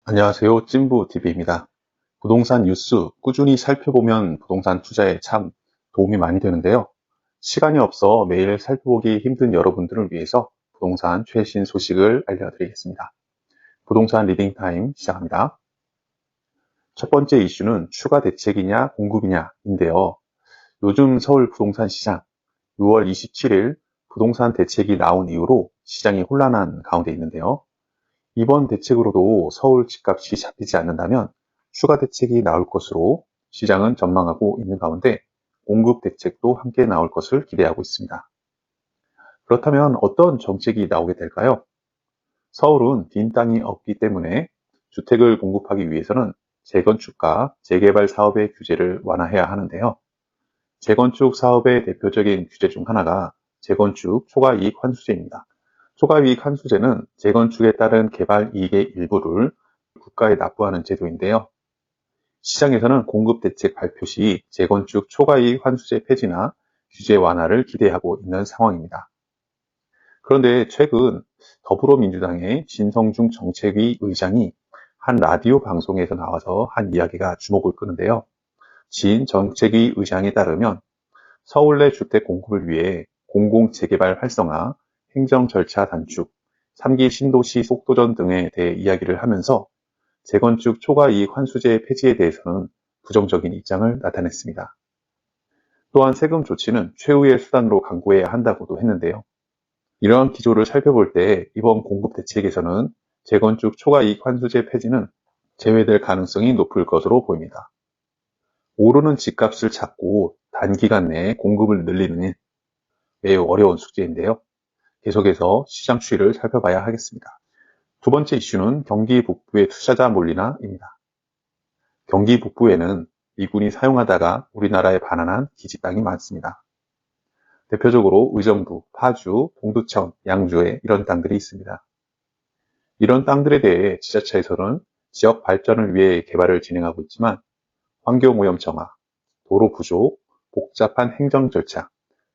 안녕하세요. 찐부TV입니다. 부동산 뉴스 꾸준히 살펴보면 부동산 투자에 참 도움이 많이 되는데요. 시간이 없어 매일 살펴보기 힘든 여러분들을 위해서 부동산 최신 소식을 알려드리겠습니다. 부동산 리딩타임 시작합니다. 첫 번째 이슈는 추가 대책이냐 공급이냐인데요. 요즘 서울 부동산 시장 6월 27일 부동산 대책이 나온 이후로 시장이 혼란한 가운데 있는데요. 이번 대책으로도 서울 집값이 잡히지 않는다면 추가 대책이 나올 것으로 시장은 전망하고 있는 가운데 공급 대책도 함께 나올 것을 기대하고 있습니다. 그렇다면 어떤 정책이 나오게 될까요? 서울은 빈 땅이 없기 때문에 주택을 공급하기 위해서는 재건축과 재개발 사업의 규제를 완화해야 하는데요. 재건축 사업의 대표적인 규제 중 하나가 재건축 초과이익 환수제입니다. 초과이익 환수제는 재건축에 따른 개발 이익의 일부를 국가에 납부하는 제도인데요. 시장에서는 공급 대책 발표 시 재건축 초과이익 환수제 폐지나 규제 완화를 기대하고 있는 상황입니다. 그런데 최근 더불어민주당의 진성중 정책위 의장이 한 라디오 방송에서 나와서 한 이야기가 주목을 끄는데요. 진 정책위 의장에 따르면 서울 내 주택 공급을 위해 공공재개발 활성화, 행정 절차 단축, 3기 신도시 속도전 등에 대해 이야기를 하면서 재건축 초과이익 환수제 폐지에 대해서는 부정적인 입장을 나타냈습니다. 또한 세금 조치는 최후의 수단으로 강구해야 한다고도 했는데요. 이러한 기조를 살펴볼 때 이번 공급 대책에서는 재건축 초과이익 환수제 폐지는 제외될 가능성이 높을 것으로 보입니다. 오르는 집값을 잡고 단기간 내에 공급을 늘리는 일, 매우 어려운 숙제인데요. 계속해서 시장 추이를 살펴봐야 하겠습니다. 두 번째 이슈는 경기 북부의 투자자 몰리나입니다. 경기 북부에는 미군이 사용하다가 우리나라에 반환한 기지 땅이 많습니다. 대표적으로 의정부, 파주, 동두천, 양주에 이런 땅들이 있습니다. 이런 땅들에 대해 지자체에서는 지역 발전을 위해 개발을 진행하고 있지만 환경오염 정화, 도로 부족, 복잡한 행정 절차,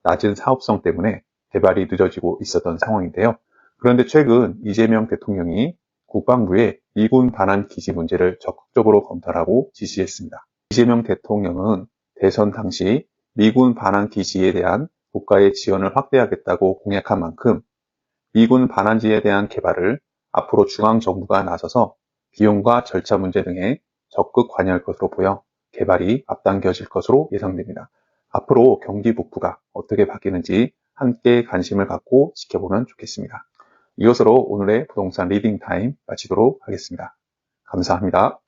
낮은 사업성 때문에 개발이 늦어지고 있었던 상황인데요. 그런데 최근 이재명 대통령이 국방부에 미군 반환 기지 문제를 적극적으로 검토하라고 지시했습니다. 이재명 대통령은 대선 당시 미군 반환 기지에 대한 국가의 지원을 확대하겠다고 공약한 만큼 미군 반환지에 대한 개발을 앞으로 중앙정부가 나서서 비용과 절차 문제 등에 적극 관여할 것으로 보여 개발이 앞당겨질 것으로 예상됩니다. 앞으로 경기 북부가 어떻게 바뀌는지 함께 관심을 갖고 지켜보면 좋겠습니다. 이것으로 오늘의 부동산 리딩 타임 마치도록 하겠습니다. 감사합니다.